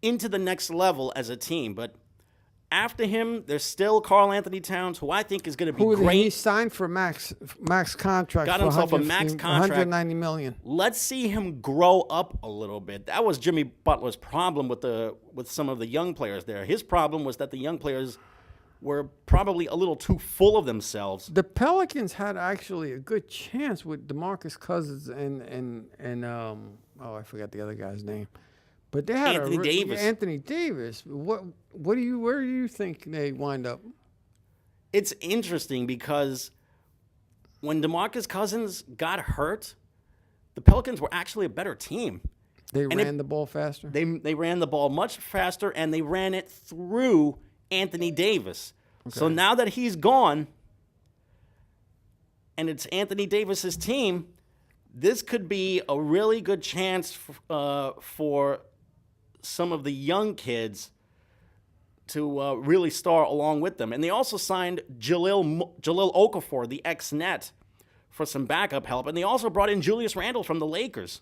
into the next level as a team. But after him, there's still Karl Anthony Towns, who I think is going to be great. He signed for max contract. Got himself a max contract. $190 million. Let's see him grow up a little bit. That was Jimmy Butler's problem with some of the young players there. His problem was that the young players were probably a little too full of themselves. The Pelicans had actually a good chance with DeMarcus Cousins and I forgot the other guy's name. But they had Anthony Davis. Where do you think they wind up? It's interesting because when DeMarcus Cousins got hurt, the Pelicans were actually a better team. They ran the ball faster? They ran the ball much faster, and they ran it through Anthony Davis. Okay. So now that he's gone, and it's Anthony Davis's team, this could be a really good chance for some of the young kids to really star along with them. And they also signed Jahlil Okafor, the ex-Net, for some backup help. And they also brought in Julius Randle from the Lakers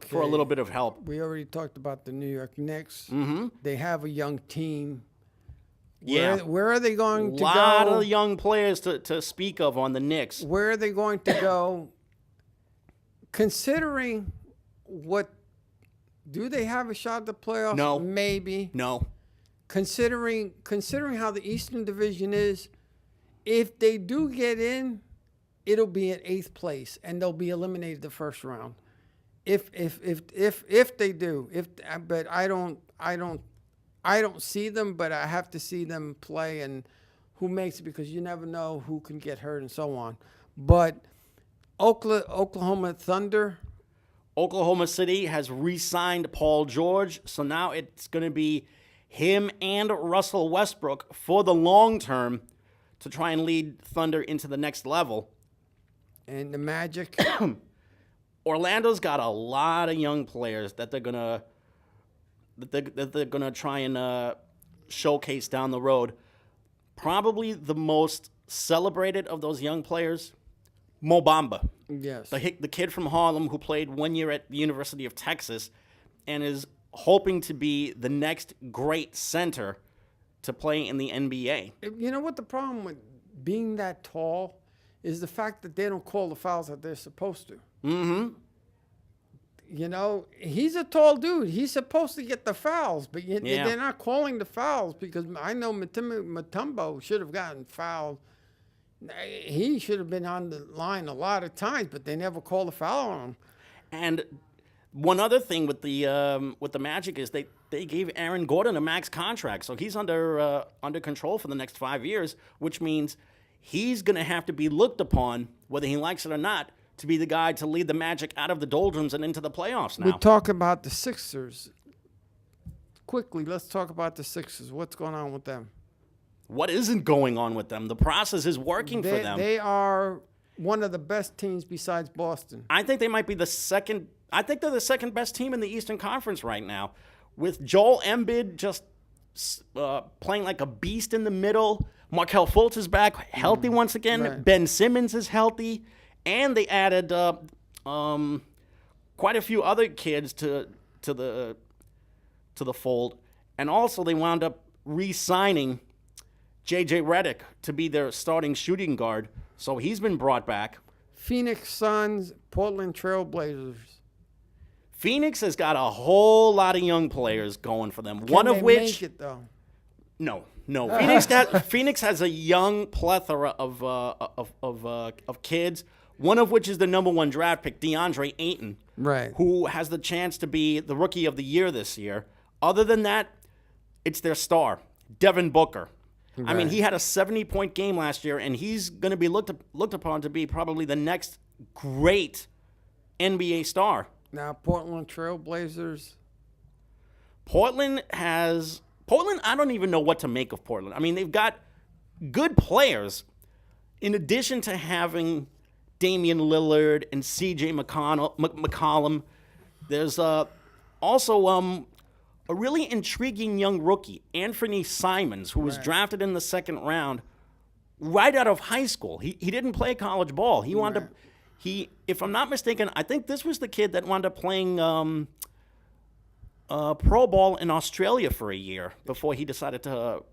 for a little bit of help. We already talked about the New York Knicks. Mm-hmm. They have a young team. Where are they going to go? A lot of young players to speak of on the Knicks. Where are they going to go considering what, do they have a shot at the playoffs? No. Maybe. No. Considering how the Eastern Division is, if they do get in, it'll be at 8th place and they'll be eliminated the first round. If they do, but I don't see them, but I have to see them play and who makes it, because you never know who can get hurt and so on. But Oklahoma Thunder. Oklahoma City has re-signed Paul George, so now it's going to be him and Russell Westbrook for the long term to try and lead Thunder into the next level. And the Magic. Orlando's got a lot of young players that they're gonna try and showcase down the road. Probably the most celebrated of those young players, Mo Bamba. Yes. The kid from Harlem who played 1 year at the University of Texas and is hoping to be the next great center to play in the NBA. You know what the problem with being that tall is? The fact that they don't call the fouls that they're supposed to. Mm-hmm. You know, he's a tall dude. He's supposed to get the fouls, but they're not calling the fouls, because I know Mutombo should have gotten fouled. He should have been on the line a lot of times, but they never call the foul on him. And one other thing with the Magic is they gave Aaron Gordon a max contract, so he's under control for the next 5 years, which means he's going to have to be looked upon, whether he likes it or not, to be the guy to lead the Magic out of the doldrums and into the playoffs now. We talk about the Sixers. Quickly, let's talk about the Sixers. What's going on with them? What isn't going on with them? The process is working for them. They are one of the best teams besides Boston. I think they might be the second. I think they're the second best team in the Eastern Conference right now, with Joel Embiid just playing like a beast in the middle. Markelle Fultz is back, healthy once again. Right. Ben Simmons is healthy, and they added quite a few other kids to the fold, and also they wound up re-signing J.J. Redick to be their starting shooting guard, so he's been brought back. Phoenix Suns, Portland Trailblazers. Phoenix has got a whole lot of young players going for them. Can they make it, though? No. Phoenix has a young plethora of kids. One of which is the number 1 draft pick, DeAndre Ayton, right, who has the chance to be the Rookie of the Year this year. Other than that, it's their star, Devin Booker. Right. I mean, he had a 70-point game last year, and he's going to be looked upon to be probably the next great NBA star. Now, Portland Trailblazers. Portland, I don't even know what to make of Portland. I mean, they've got good players. In addition to having Damian Lillard and C.J. McCollum, there's also a really intriguing young rookie, Anthony Simons, who was drafted in the second round right out of high school. He didn't play college ball. He wound up, if I'm not mistaken, I think this was the kid that wound up playing pro ball in Australia for a year before he decided to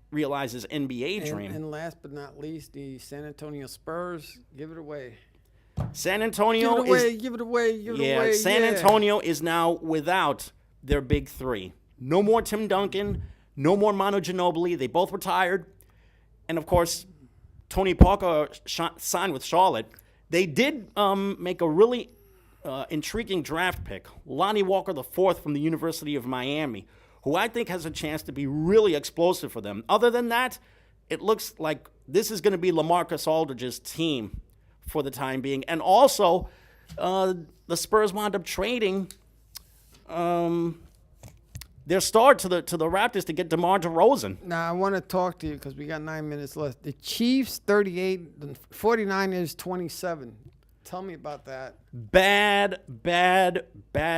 realize his NBA dream. And last but not least, the San Antonio Spurs. Give it away. San Antonio Give it away. San Antonio is now without their big three. No more Tim Duncan. No more Manu Ginobili. They both retired. And, of course, Tony Parker signed with Charlotte. They did make a really intriguing draft pick, Lonnie Walker IV from the University of Miami, who I think has a chance to be really explosive for them. Other than that, it looks like this is going to be LaMarcus Aldridge's team for the time being. And also, the Spurs wound up trading their star to the Raptors to get DeMar DeRozan. Now, I want to talk to you because we got 9 minutes left. The Chiefs, 38, the 49ers, 27. Tell me about that. Bad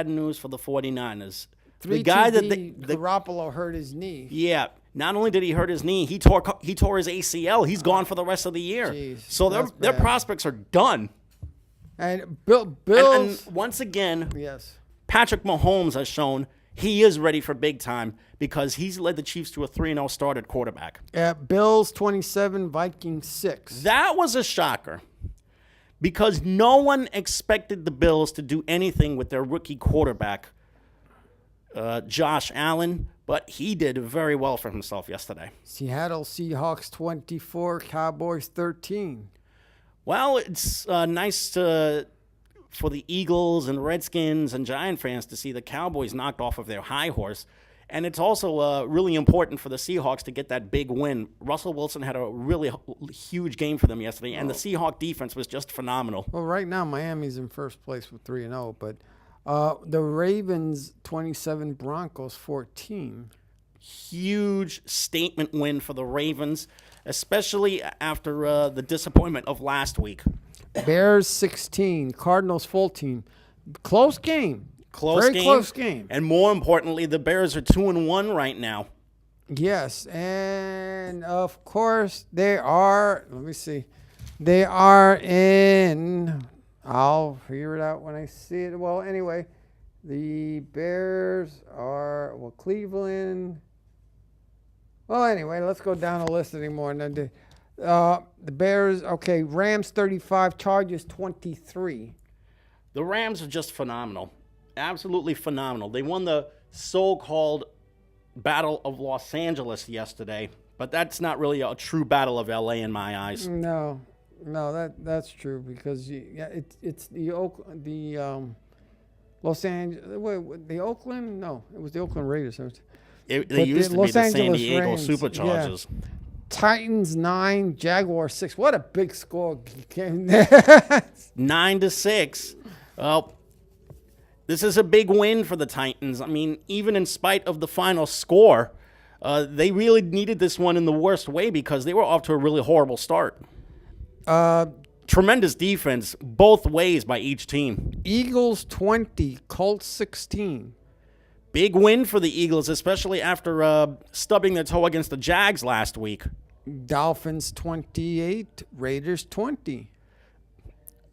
news for the 49ers. The guy that Garoppolo hurt his knee. Yeah. Not only did he hurt his knee, he tore his ACL. He's gone for the rest of the year. Geez, so their prospects are done. And Bills. And once again, yes, Patrick Mahomes has shown he is ready for big time because he's led the Chiefs to a 3-0 start at quarterback. Bills 27, Vikings 6. That was a shocker because no one expected the Bills to do anything with their rookie quarterback, Josh Allen, but he did very well for himself yesterday. Seattle Seahawks 24, Cowboys 13. Well, it's nice for the Eagles and Redskins and Giant fans to see the Cowboys knocked off of their high horse. And it's also really important for the Seahawks to get that big win. Russell Wilson had a really huge game for them yesterday, and the Seahawks defense was just phenomenal. Well, right now Miami's in first place with 3-0, but the Ravens 27, Broncos 14. Huge statement win for the Ravens, especially after the disappointment of last week. Bears 16, Cardinals 14. Close game. Very close game. And more importantly, the Bears are 2-1 right now. Yes, and of course they are. Let me see. They are in. I'll figure it out when I see it. Well, anyway, the Bears are Cleveland. Well, anyway, let's go down the list anymore. The Bears. Okay, Rams 35, Chargers 23. The Rams are just phenomenal. Absolutely phenomenal. They won the so-called Battle of Los Angeles yesterday, but that's not really a true Battle of LA in my eyes. No, that's true because it's the Los Angeles. The Oakland? No, it was the Oakland Raiders. They used to be the San Diego Superchargers. Yeah. Titans 9, Jaguars 6. What a big score! 9-6. Well, this is a big win for the Titans. I mean, even in spite of the final score, they really needed this one in the worst way because they were off to a really horrible start. Tremendous defense both ways by each team. Eagles 20, Colts 16. Big win for the Eagles, especially after stubbing their toe against the Jags last week. Dolphins 28, Raiders 20.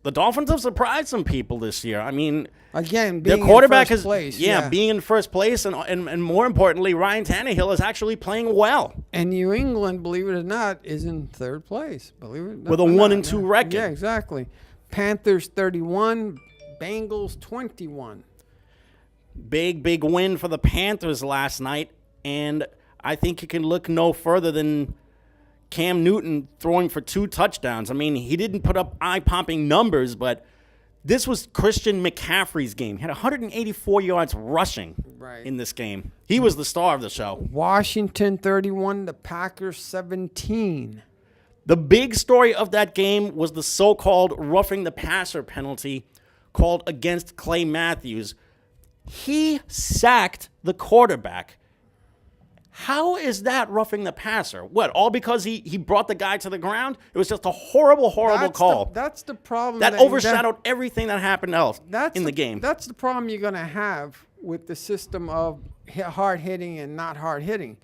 The Dolphins have surprised some people this year. I mean, again, their being quarterback in first place. Being in first place, and more importantly, Ryan Tannehill is actually playing well. And New England, believe it or not, is in third place. Believe it, with a 1-2 record. Yeah, exactly. Panthers 31, Bengals 21. Big win for the Panthers last night, and I think you can look no further than Cam Newton throwing for 2 touchdowns. I mean, he didn't put up eye-popping numbers, but this was Christian McCaffrey's game. He had 184 yards rushing in this game. He was the star of the show. Washington 31, the Packers 17. The big story of that game was the so-called roughing the passer penalty called against Clay Matthews. He sacked the quarterback. How is that roughing the passer? What, all because he brought the guy to the ground? It was just a horrible call. That's the problem. That overshadowed everything that happened else in the game. That's the problem you're going to have with the system of hard hitting and not hard hitting.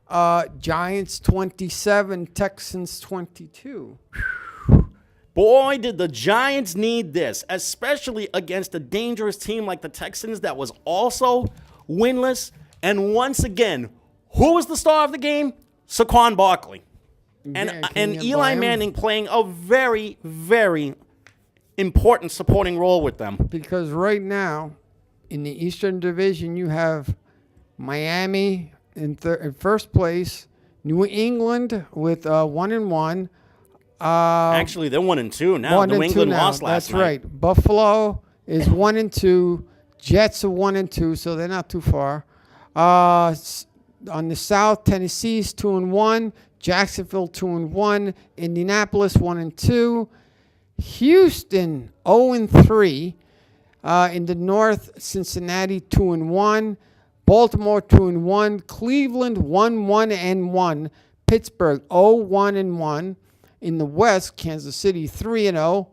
Giants 27, Texans 22. Boy, did the Giants need this, especially against a dangerous team like the Texans that was also winless. And once again, who was the star of the game? Saquon Barkley. And Eli Manning playing a very, very important supporting role with them. Because right now, in the Eastern Division, you have Miami in first place, New England with 1-1. Actually, they're 1-2 now. New England lost last night. That's right. Buffalo is 1-2. Jets are 1-2, so they're not too far. On the South, Tennessee's 2-1. Jacksonville 2-1. Indianapolis 1-2. Houston 0-3. In the North, Cincinnati 2-1. Baltimore 2-1. Cleveland 1-1. Pittsburgh 0-1. In the West, Kansas City 3-0.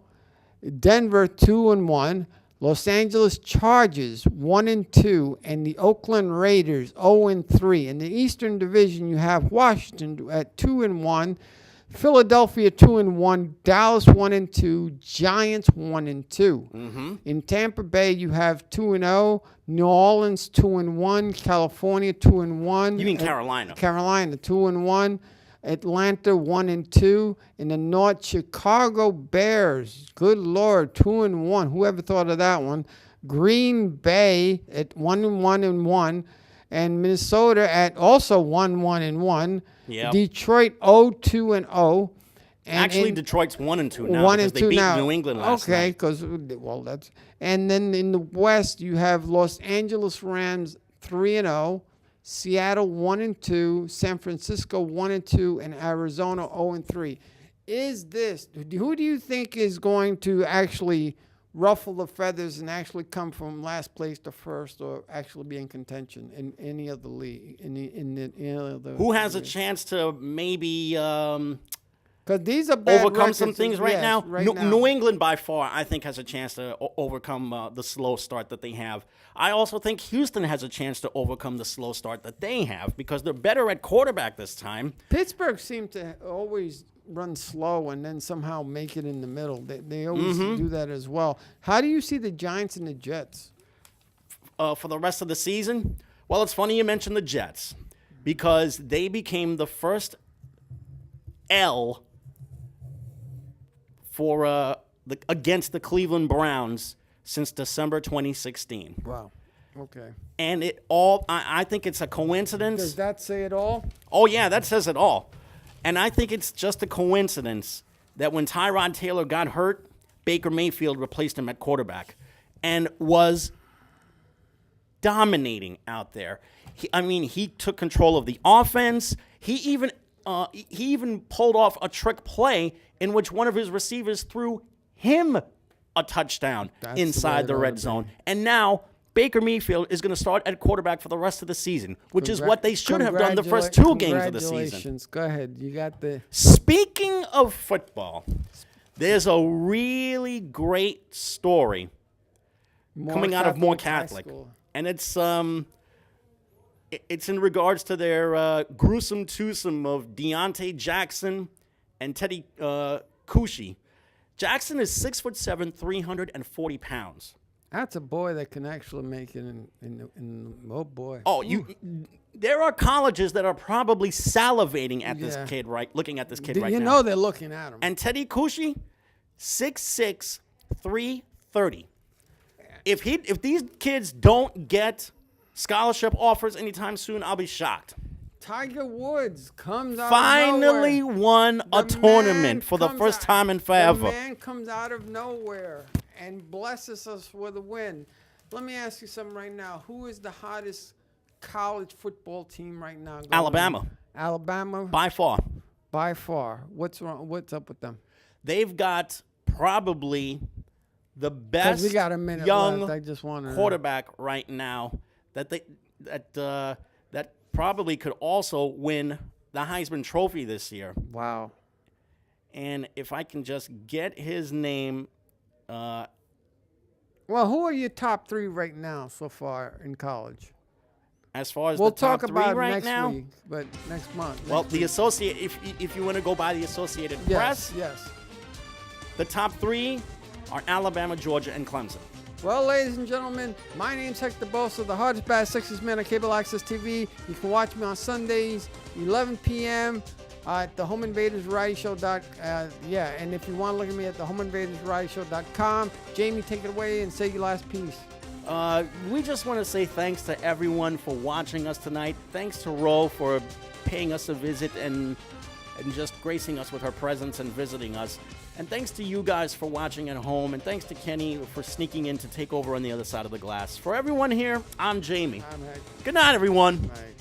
Denver 2-1. Los Angeles Chargers 1-2, and the Oakland Raiders 0-3. In the Eastern Division, you have Washington at 2-1, Philadelphia 2-1, Dallas 1-2, Giants 1-2. Mm-hmm. In Tampa Bay, you have 2-0, New Orleans 2-1, California 2-1. You mean Carolina? Carolina 2-1. Atlanta 1-2. In the North, Chicago Bears. Good Lord, 2-1. Whoever thought of that one? Green Bay at 1-1. And Minnesota at also 1-1. Yep. Detroit 0-2. Actually, Detroit's 1-2 now because they beat New England last night. Okay, because that's. And then in the West, you have Los Angeles Rams 3-0, Seattle 1-2, San Francisco 1-2, and Arizona 0-3. Who do you think is going to actually ruffle the feathers and actually come from last place to first, or actually be in contention in any of the league? Who has a chance to maybe? Because these are bad overcome records, some things right now. now. New England, by far, I think, has a chance to overcome the slow start that they have. I also think Houston has a chance to overcome the slow start that they have because they're better at quarterback this time. Pittsburgh seemed to always run slow and then somehow make it in the middle. They always do that as well. How do you see the Giants and the Jets? For the rest of the season? Well, it's funny you mentioned the Jets because they became the first L for against the Cleveland Browns since December 2016. Wow. Okay. And I think it's a coincidence. Does that say it all? Oh, yeah, that says it all. And I think it's just a coincidence that when Tyrod Taylor got hurt, Baker Mayfield replaced him at quarterback and was dominating out there. He took control of the offense. He even pulled off a trick play in which one of his receivers threw him a touchdown inside the red zone. And now Baker Mayfield is going to start at quarterback for the rest of the season, which is what they should have done the first 2 games of the season. Go ahead. You got the... Speaking of football, there's a really great story coming out of Moore Catholic. And it's in regards to their gruesome twosome of Deontay Jackson and Teddy Cushi. Jackson is 6'7", 340 pounds. That's a boy that can actually make it oh boy. Oh, there are colleges that are probably salivating at this kid, right? Looking at this kid right now. You know they're looking at him. And Teddy Cushi, 6'6", 330. If these kids don't get scholarship offers anytime soon, I'll be shocked. Tiger Woods comes out finally of nowhere. Won a tournament for the first time in forever. The man comes out of nowhere and blesses us with a win. Let me ask you something right now. Who is the hottest college football team right now? Alabama. Alabama? By far. By far. What's wrong? What's up with them? They've got probably the best we got a minute young left. I just quarterback right now that probably could also win the Heisman Trophy this year. Wow. And if I can just get his name. Well, who are your top 3 right now so far in college? As far as we'll the top talk 3 about right next now, week, but next month. Well, the if you want to go by the Associated Press, yes, the top 3 are Alabama, Georgia, and Clemson. Well, ladies and gentlemen, my name's Hector Bosa, the hardest, baddest, sexiest man on cable access TV. You can watch me on Sundays, 11 p.m. At the Home Invaders Variety Show. And if you want to look at me at the Home Invaders Variety Show.com. Jamie, take it away and say your last piece. We just want to say thanks to everyone for watching us tonight. Thanks to Ro for paying us a visit and just gracing us with her presence and visiting us. And thanks to you guys for watching at home. And thanks to Kenny for sneaking in to take over on the other side of the glass. For everyone here, I'm Jamie. I'm Hector. Good night, everyone. All right.